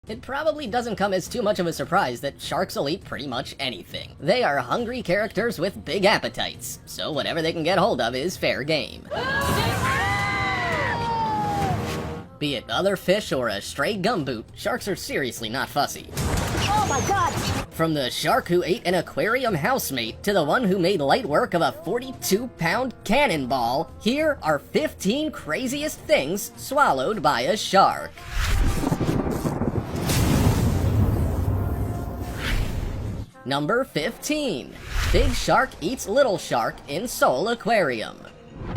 It probably doesn't come as too much of a surprise that sharks will eat pretty much anything. They are hungry characters with big appetites, so whatever they can get hold of is fair game. Be it other fish or a stray gumboot, sharks are seriously not fussy. Oh my god! From the shark who ate an aquarium housemate to the one who made light work of a 42-pound cannonball, here are 15 craziest things swallowed by a shark. Number 15. Big shark eats little shark in Seoul Aquarium.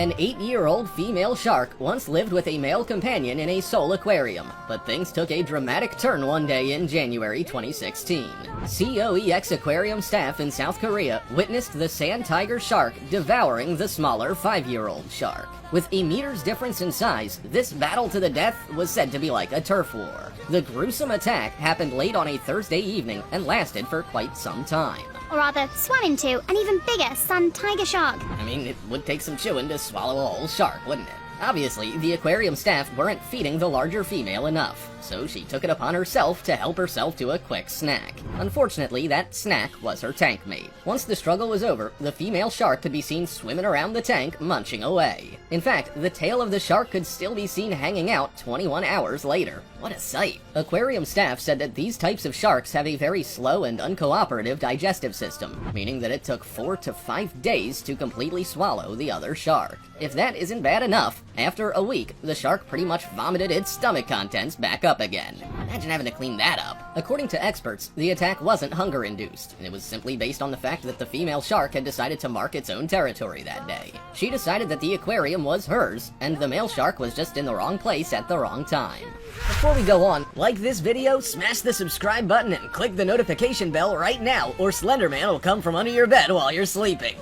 An 8-year-old female shark once lived with a male companion in a Seoul aquarium, but things took a dramatic turn one day in January 2016. COEX aquarium staff in South Korea witnessed the sand tiger shark devouring the smaller 5-year-old shark. With a meter's difference in size, this battle to the death was said to be like a turf war. The gruesome attack happened late on a Thursday evening and lasted for quite some time. Or rather, swam into an even bigger sun tiger shark. I mean, it would take some chewing to swallow a whole shark, wouldn't it? Obviously, the aquarium staff weren't feeding the larger female enough, so she took it upon herself to help herself to a quick snack. Unfortunately, that snack was her tank mate. Once the struggle was over, the female shark could be seen swimming around the tank, munching away. In fact, the tail of the shark could still be seen hanging out 21 hours later. What a sight. Aquarium staff said that these types of sharks have a very slow and uncooperative digestive system, meaning that it took 4 to 5 days to completely swallow the other shark. If that isn't bad enough, after a week, the shark pretty much vomited its stomach contents back up again. Imagine having to clean that up. According to experts, the attack wasn't hunger-induced, and it was simply based on the fact that the female shark had decided to mark its own territory that day. She decided that the aquarium was hers, and the male shark was just in the wrong place at the wrong time. Before we go on, like this video, smash the subscribe button, and click the notification bell right now, or Slenderman will come from under your bed while you're sleeping.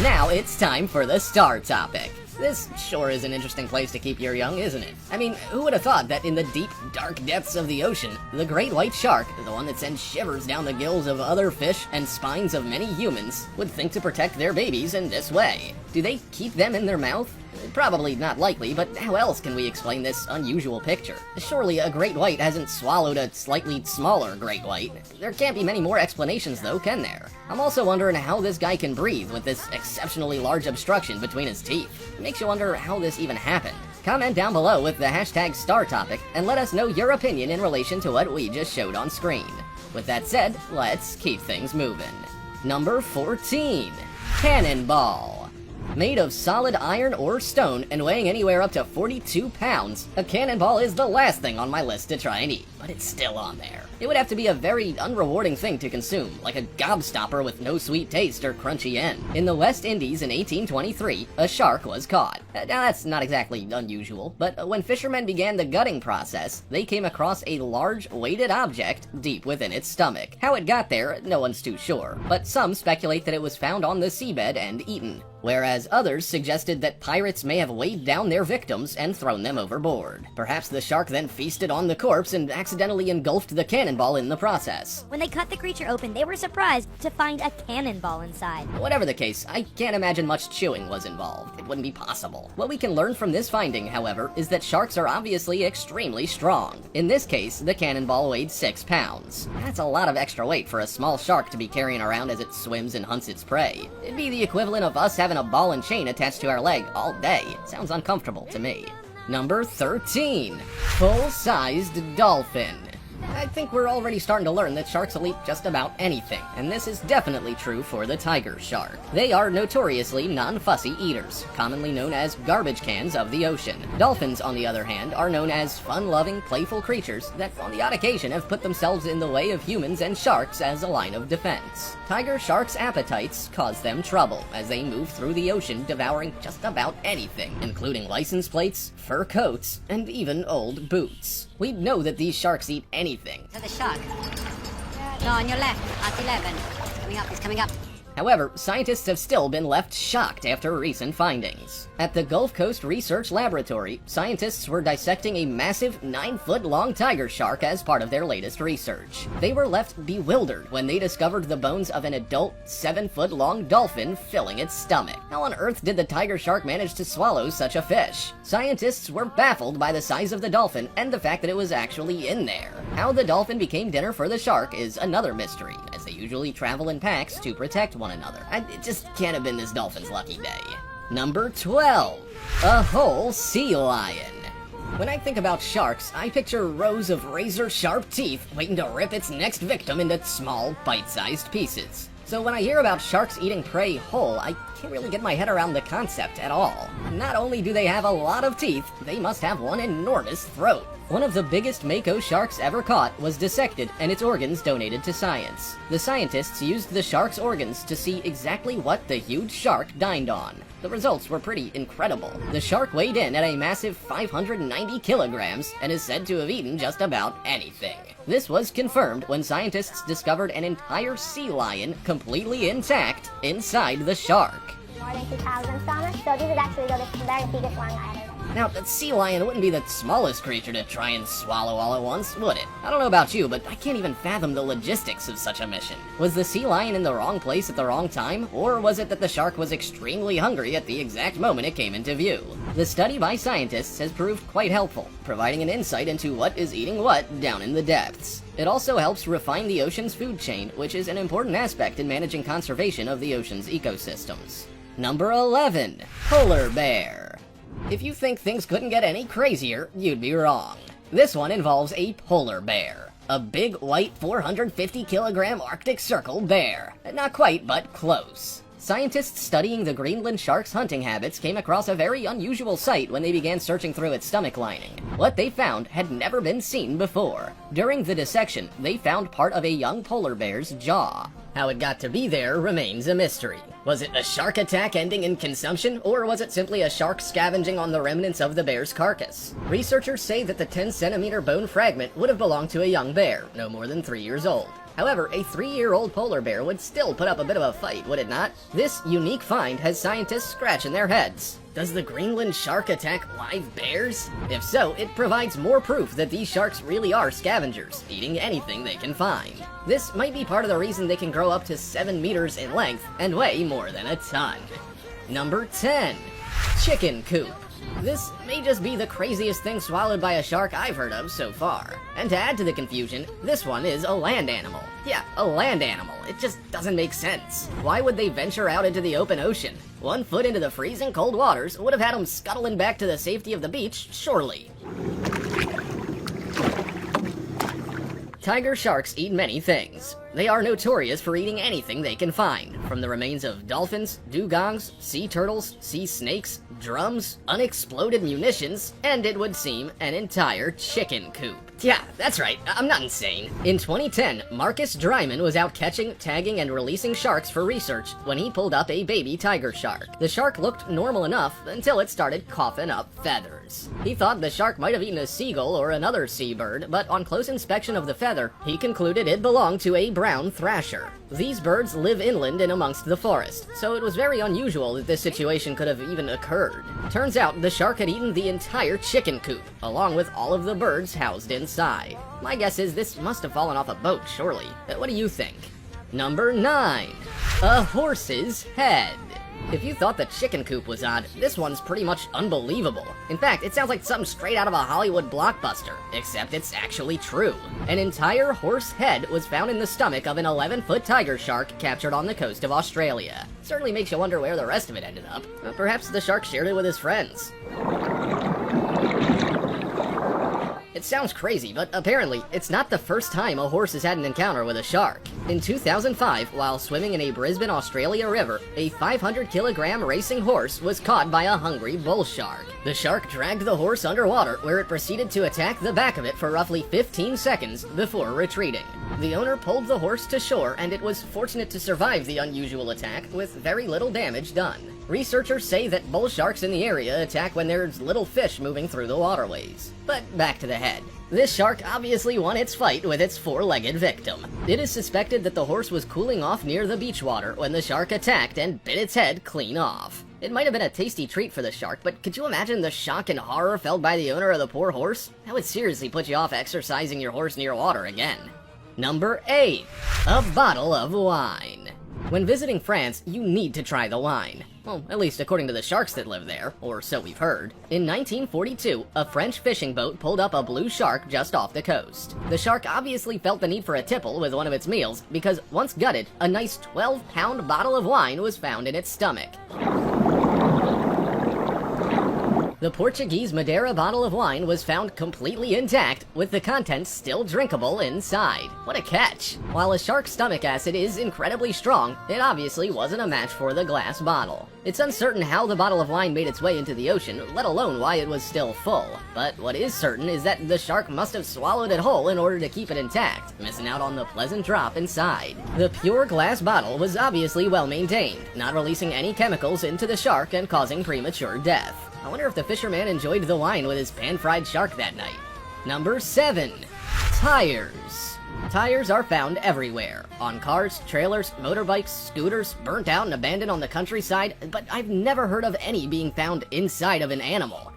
Now it's time for the star topic. This sure is an interesting place to keep your young, isn't it? I mean, who would have thought that in the deep, dark depths of the ocean, the great white shark, the one that sends shivers down the gills of other fish and spines of many humans, would think to protect their babies in this way? Do they keep them in their mouth? Probably not likely, but how else can we explain this unusual picture? Surely a great white hasn't swallowed a slightly smaller great white. There can't be many more explanations though, can there? I'm also wondering how this guy can breathe with this exceptionally large obstruction between his teeth. It makes you wonder how this even happened. Comment down below with the hashtag star topic and let us know your opinion in relation to what we just showed on screen. With that said, let's keep things moving. Number 14. Cannonball. Made of solid iron or stone and weighing anywhere up to 42 pounds, a cannonball is the last thing on my list to try and eat, but it's still on there. It would have to be a very unrewarding thing to consume, like a gobstopper with no sweet taste or crunchy end. In the West Indies in 1823, a shark was caught. Now that's not exactly unusual, but when fishermen began the gutting process, they came across a large, weighted object deep within its stomach. How it got there, no one's too sure, but some speculate that it was found on the seabed and eaten, whereas others suggested that pirates may have weighed down their victims and thrown them overboard. Perhaps the shark then feasted on the corpse and accidentally engulfed the cannonball in the process. When they cut the creature open, they were surprised to find a cannonball inside. Whatever the case, I can't imagine much chewing was involved. It wouldn't be possible. What we can learn from this finding, however, is that sharks are obviously extremely strong. In this case, the cannonball weighed 6 pounds. That's a lot of extra weight for a small shark to be carrying around as it swims and hunts its prey. It'd be the equivalent of us having a ball and chain attached to our leg all day. Sounds uncomfortable to me. Number 13. Full-Sized Dolphin. I think we're already starting to learn that sharks will eat just about anything, and this is definitely true for the tiger shark. They are notoriously non-fussy eaters, commonly known as garbage cans of the ocean. Dolphins, on the other hand, are known as fun-loving, playful creatures that on the odd occasion have put themselves in the way of humans and sharks as a line of defense. Tiger sharks' appetites cause them trouble as they move through the ocean devouring just about anything, including license plates, fur coats, and even old boots. We know that these sharks eat anything. To the shark. No, on your left, at 11. He's coming up, he's coming up. However, scientists have still been left shocked after recent findings. At the Gulf Coast Research Laboratory, scientists were dissecting a massive 9-foot-long tiger shark as part of their latest research. They were left bewildered when they discovered the bones of an adult 7-foot-long dolphin filling its stomach. How on earth did the tiger shark manage to swallow such a fish? Scientists were baffled by the size of the dolphin and the fact that it was actually in there. How the dolphin became dinner for the shark is another mystery, as they usually travel in packs to protect one another. It just can't have been this dolphin's lucky day. Number 12. A whole sea lion. When I think about sharks, I picture rows of razor-sharp teeth waiting to rip its next victim into small, bite-sized pieces. So when I hear about sharks eating prey whole, I can't really get my head around the concept at all. Not only do they have a lot of teeth, they must have one enormous throat. One of the biggest mako sharks ever caught was dissected and its organs donated to science. The scientists used the shark's organs to see exactly what the huge shark dined on. The results were pretty incredible. The shark weighed in at a massive 590 kilograms and is said to have eaten just about anything. This was confirmed when scientists discovered an entire sea lion completely intact inside the shark. More than 2,000 stomachs, so this is actually the very biggest one I ever. Now, the sea lion wouldn't be the smallest creature to try and swallow all at once, would it? I don't know about you, but I can't even fathom the logistics of such a mission. Was the sea lion in the wrong place at the wrong time, or was it that the shark was extremely hungry at the exact moment it came into view? The study by scientists has proved quite helpful, providing an insight into what is eating what down in the depths. It also helps refine the ocean's food chain, which is an important aspect in managing conservation of the ocean's ecosystems. Number 11. Polar bear. If you think things couldn't get any crazier, you'd be wrong. This one involves a polar bear. A big, white, 450-kilogram Arctic Circle bear. Not quite, but close. Scientists studying the Greenland shark's hunting habits came across a very unusual sight when they began searching through its stomach lining. What they found had never been seen before. During the dissection, they found part of a young polar bear's jaw. How it got to be there remains a mystery. Was it a shark attack ending in consumption, or was it simply a shark scavenging on the remnants of the bear's carcass? Researchers say that the 10-centimeter bone fragment would have belonged to a young bear, no more than 3 years old. However, a 3-year-old polar bear would still put up a bit of a fight, would it not? This unique find has scientists scratching their heads. Does the Greenland shark attack live bears? If so, it provides more proof that these sharks really are scavengers, eating anything they can find. This might be part of the reason they can grow up to 7 meters in length and weigh more than a ton. Number 10. Chicken coop. This may just be the craziest thing swallowed by a shark I've heard of so far. And to add to the confusion, this one is a land animal. Yeah, a land animal. It just doesn't make sense. Why would they venture out into the open ocean? 1 foot into the freezing cold waters would have had them scuttling back to the safety of the beach, surely. Tiger sharks eat many things. They are notorious for eating anything they can find, from the remains of dolphins, dugongs, sea turtles, sea snakes, drums, unexploded munitions, and it would seem, an entire chicken coop. Yeah, that's right, I'm not insane. In 2010, Marcus Dryman was out catching, tagging, and releasing sharks for research when he pulled up a baby tiger shark. The shark looked normal enough until it started coughing up feathers. He thought the shark might have eaten a seagull or another seabird, but on close inspection of the feather, he concluded it belonged to a brown thrasher. These birds live inland and amongst the forest, so it was very unusual that this situation could have even occurred. Turns out the shark had eaten the entire chicken coop, along with all of the birds housed inside. My guess is this must have fallen off a boat, surely. What do you think? Number 9. A horse's head. If you thought the chicken coop was odd, this one's pretty much unbelievable. In fact, it sounds like something straight out of a Hollywood blockbuster, except it's actually true. An entire horse head was found in the stomach of an 11-foot tiger shark captured on the coast of Australia. Certainly makes you wonder where the rest of it ended up. Perhaps the shark shared it with his friends. It sounds crazy, but apparently, it's not the first time a horse has had an encounter with a shark. In 2005, while swimming in a Brisbane, Australia river, a 500-kilogram racing horse was caught by a hungry bull shark. The shark dragged the horse underwater, where it proceeded to attack the back of it for roughly 15 seconds before retreating. The owner pulled the horse to shore, and it was fortunate to survive the unusual attack with very little damage done. Researchers say that bull sharks in the area attack when there's little fish moving through the waterways. But back to the head. This shark obviously won its fight with its four-legged victim. It is suspected that the horse was cooling off near the beach water when the shark attacked and bit its head clean off. It might have been a tasty treat for the shark, but could you imagine the shock and horror felt by the owner of the poor horse? That would seriously put you off exercising your horse near water again. Number 8. A bottle of wine. When visiting France, you need to try the wine. Well, at least according to the sharks that live there, or so we've heard. In 1942, a French fishing boat pulled up a blue shark just off the coast. The shark obviously felt the need for a tipple with one of its meals, because once gutted, a nice 12-pound bottle of wine was found in its stomach. The Portuguese Madeira bottle of wine was found completely intact, with the contents still drinkable inside. What a catch! While a shark's stomach acid is incredibly strong, it obviously wasn't a match for the glass bottle. It's uncertain how the bottle of wine made its way into the ocean, let alone why it was still full. But what is certain is that the shark must have swallowed it whole in order to keep it intact, missing out on the pleasant drop inside. The pure glass bottle was obviously well maintained, not releasing any chemicals into the shark and causing premature death. I wonder if the fisherman enjoyed the wine with his pan-fried shark that night. Number 7. Tires. Tires are found everywhere. On cars, trailers, motorbikes, scooters, burnt out and abandoned on the countryside, but I've never heard of any being found inside of an animal.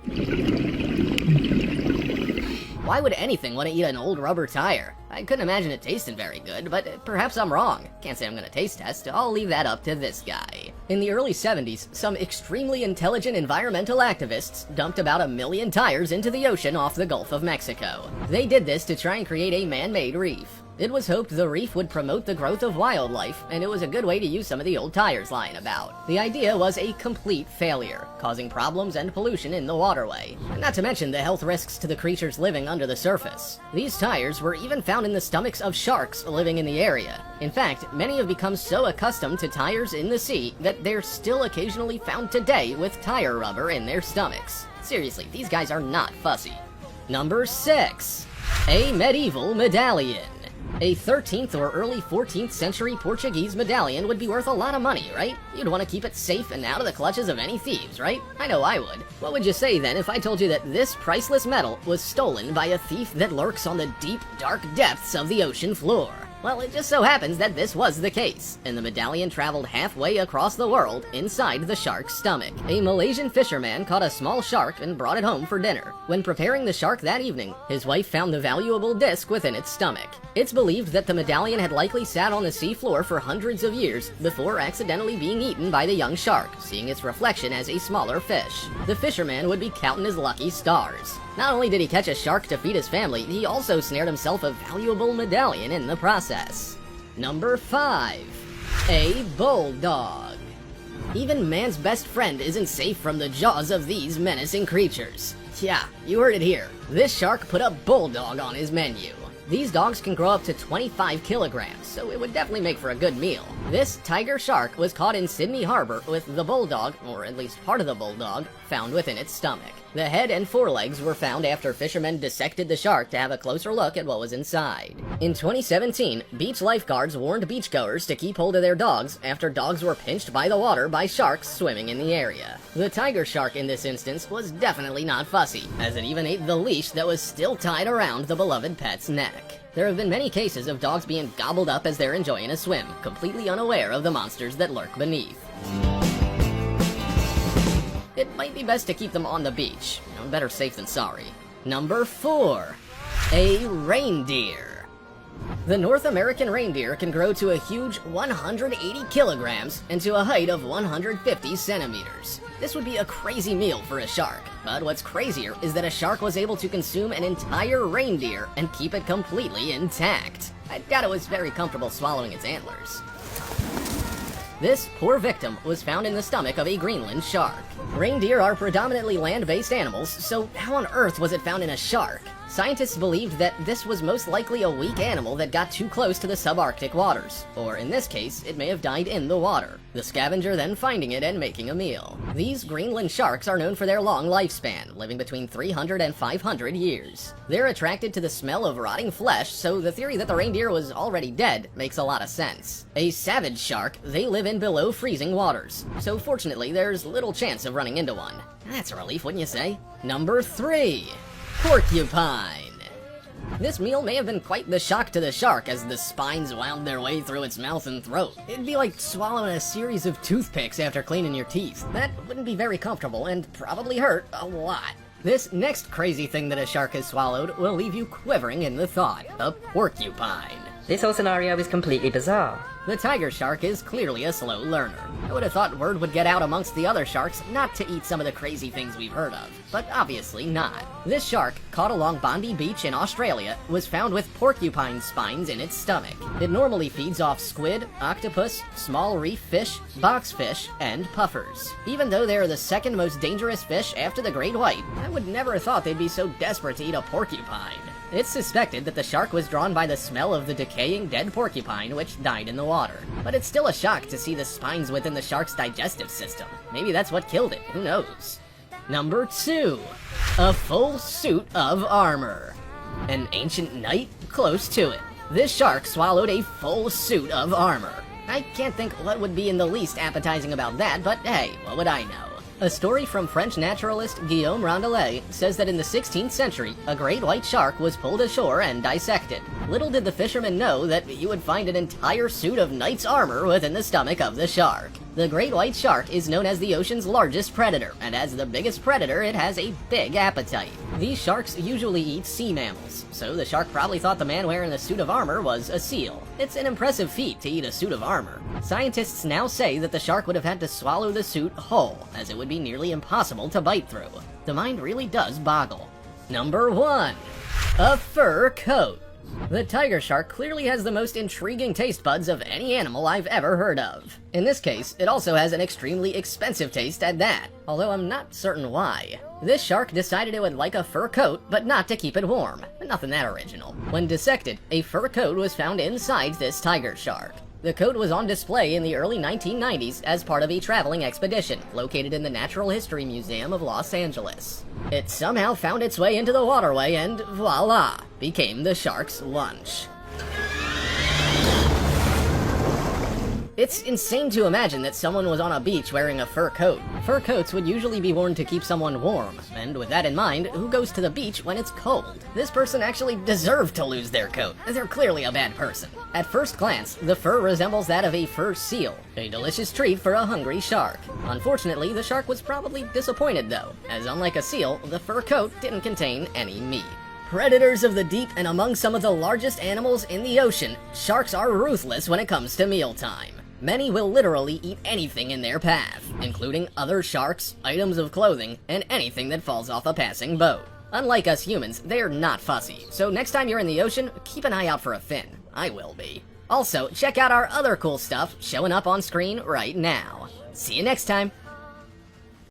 Why would anything want to eat an old rubber tire? I couldn't imagine it tasting very good, but perhaps I'm wrong. Can't say I'm gonna taste test, I'll leave that up to this guy. In the early 70s, some extremely intelligent environmental activists dumped about 1 million tires into the ocean off the Gulf of Mexico. They did this to try and create a man-made reef. It was hoped the reef would promote the growth of wildlife, and it was a good way to use some of the old tires lying about. The idea was a complete failure, causing problems and pollution in the waterway, not to mention the health risks to the creatures living under the surface. These tires were even found in the stomachs of sharks living in the area. In fact, many have become so accustomed to tires in the sea that they're still occasionally found today with tire rubber in their stomachs. Seriously, these guys are not fussy. Number 6. A medieval medallion. A 13th or early 14th century Portuguese medallion would be worth a lot of money, right? You'd want to keep it safe and out of the clutches of any thieves, right? I know I would. What would you say then if I told you that this priceless metal was stolen by a thief that lurks on the deep, dark depths of the ocean floor? Well, it just so happens that this was the case, and the medallion traveled halfway across the world inside the shark's stomach. A Malaysian fisherman caught a small shark and brought it home for dinner. When preparing the shark that evening, his wife found the valuable disc within its stomach. It's believed that the medallion had likely sat on the sea floor for hundreds of years before accidentally being eaten by the young shark, seeing its reflection as a smaller fish. The fisherman would be counting his lucky stars. Not only did he catch a shark to feed his family, he also snared himself a valuable medallion in the process. Number 5. A bulldog. Even man's best friend isn't safe from the jaws of these menacing creatures. Yeah, you heard it here. This shark put a bulldog on his menu. These dogs can grow up to 25 kilograms, so it would definitely make for a good meal. This tiger shark was caught in Sydney Harbor with the bulldog, or at least part of the bulldog, found within its stomach. The head and forelegs were found after fishermen dissected the shark to have a closer look at what was inside. In 2017, beach lifeguards warned beachgoers to keep hold of their dogs after dogs were pinched by the water by sharks swimming in the area. The tiger shark in this instance was definitely not fussy, as it even ate the leash that was still tied around the beloved pet's neck. There have been many cases of dogs being gobbled up as they're enjoying a swim, completely unaware of the monsters that lurk beneath. It might be best to keep them on the beach. Better safe than sorry. Number 4. A reindeer. The North American reindeer can grow to a huge 180 kilograms and to a height of 150 centimeters. This would be a crazy meal for a shark, but what's crazier is that a shark was able to consume an entire reindeer and keep it completely intact. I doubt it was very comfortable swallowing its antlers. This poor victim was found in the stomach of a Greenland shark. Reindeer are predominantly land-based animals, so how on earth was it found in a shark? Scientists believed that this was most likely a weak animal that got too close to the subarctic waters, or in this case, it may have died in the water, the scavenger then finding it and making a meal. These Greenland sharks are known for their long lifespan, living between 300 and 500 years. They're attracted to the smell of rotting flesh, so the theory that the reindeer was already dead makes a lot of sense. A savage shark, they live in below freezing waters, so fortunately there's little chance of running into one. That's a relief, wouldn't you say? Number 3. Porcupine. This meal may have been quite the shock to the shark as the spines wound their way through its mouth and throat. It'd be like swallowing a series of toothpicks after cleaning your teeth. That wouldn't be very comfortable and probably hurt a lot. This next crazy thing that a shark has swallowed will leave you quivering in the thought. A porcupine. This whole scenario is completely bizarre. The tiger shark is clearly a slow learner. I would have thought word would get out amongst the other sharks not to eat some of the crazy things we've heard of, but obviously not. This shark, caught along Bondi Beach in Australia, was found with porcupine spines in its stomach. It normally feeds off squid, octopus, small reef fish, boxfish, and puffers. Even though they are the second most dangerous fish after the great white, I would never have thought they'd be so desperate to eat a porcupine. It's suspected that the shark was drawn by the smell of the decaying dead porcupine which died in the water. But it's still a shock to see the spines within the shark's digestive system. Maybe that's what killed it, who knows? Number 2. A full suit of armor. An ancient knight? Close to it. This shark swallowed a full suit of armor. I can't think what would be in the least appetizing about that, but hey, what would I know? A story from French naturalist Guillaume Rondelet says that in the 16th century, a great white shark was pulled ashore and dissected. Little did the fishermen know that you would find an entire suit of knight's armor within the stomach of the shark. The great white shark is known as the ocean's largest predator, and as the biggest predator, it has a big appetite. These sharks usually eat sea mammals, so the shark probably thought the man wearing the suit of armor was a seal. It's an impressive feat to eat a suit of armor. Scientists now say that the shark would have had to swallow the suit whole, as it would be nearly impossible to bite through. The mind really does boggle. Number 1. A fur coat. The tiger shark clearly has the most intriguing taste buds of any animal I've ever heard of. In this case, it also has an extremely expensive taste at that, although I'm not certain why. This shark decided it would like a fur coat, but not to keep it warm. Nothing that original. When dissected, a fur coat was found inside this tiger shark. The coat was on display in the early 1990s as part of a traveling expedition located in the Natural History Museum of Los Angeles. It somehow found its way into the waterway and voila, became the shark's lunch. It's insane to imagine that someone was on a beach wearing a fur coat. Fur coats would usually be worn to keep someone warm, and with that in mind, who goes to the beach when it's cold? This person actually deserved to lose their coat. They're clearly a bad person. At first glance, the fur resembles that of a fur seal, a delicious treat for a hungry shark. Unfortunately, the shark was probably disappointed though, as unlike a seal, the fur coat didn't contain any meat. Predators of the deep and among some of the largest animals in the ocean, sharks are ruthless when it comes to mealtime. Many will literally eat anything in their path, including other sharks, items of clothing, and anything that falls off a passing boat. Unlike us humans, they're not fussy, so next time you're in the ocean, keep an eye out for a fin. I will be. Also, check out our other cool stuff showing up on screen right now. See you next time!